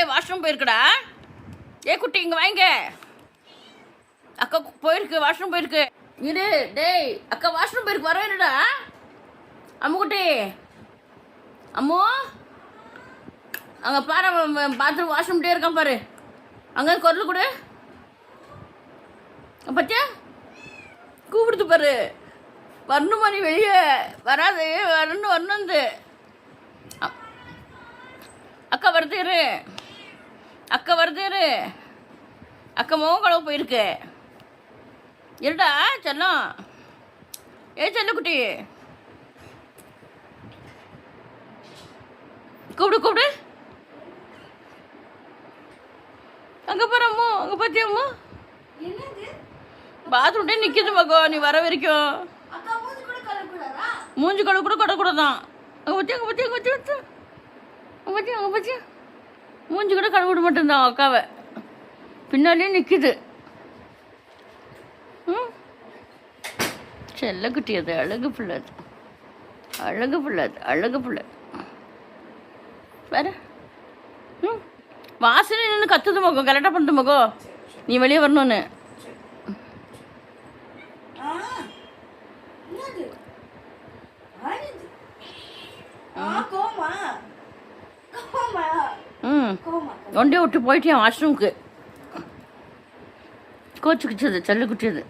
டேய் வாஷ்ரூம் போயிருக்குடா. ஏ குட்டி இங்கே வாங்க. அக்கா போயிருக்கு, வாஷ்ரூம் போயிருக்கு. இரு டேய், அக்கா வாஷ்ரூம் போயிருக்கு, வரவேடா. அம்மு குட்டி, அம்மு அங்கே பாரு, பாத்ரூம் வாஷ்ரூம்கிட்டே இருக்கான் பாரு. அங்கே குரல் கொடு. பத்தியா கூப்பிடுது பாரு. வரணுமா நீ வெளியே? வராது, வரணும். அக்கா வருது இரு. அக்கா முகம் கழுவு போயிருக்கு. இருடா செல்லம். ஏ செல்லுக்குட்டி, கூப்பிடு. அங்கே பாரு அம்மு, அங்கே பார்த்தியா அம்மு? பாத்ரூம்டே நிற்கிது மகோ, நீ வர வரைக்கும். மூஞ்சி கழுவு கூட கொடக்கூடாதான். அங்கே பத்தியா மூஞ்சி கூட கழுவிட மாட்டேன்தான் அக்காவை. பின்னாடியே நிற்கிது. செல்ல குட்டி, அது அழகு பிள்ளை, அழகு பிள்ளை வேற. வாசனை நின்று கத்துது மகோ, கரெக்டாக பண்ணுது மகோ, நீ வெளியே வரணும்னு. ஒன்றே விட்டு போயிட்டேன் வாஷ்ரூமுக்கு. கோச்சுக்குச்சது, செல்லு குட்டியது.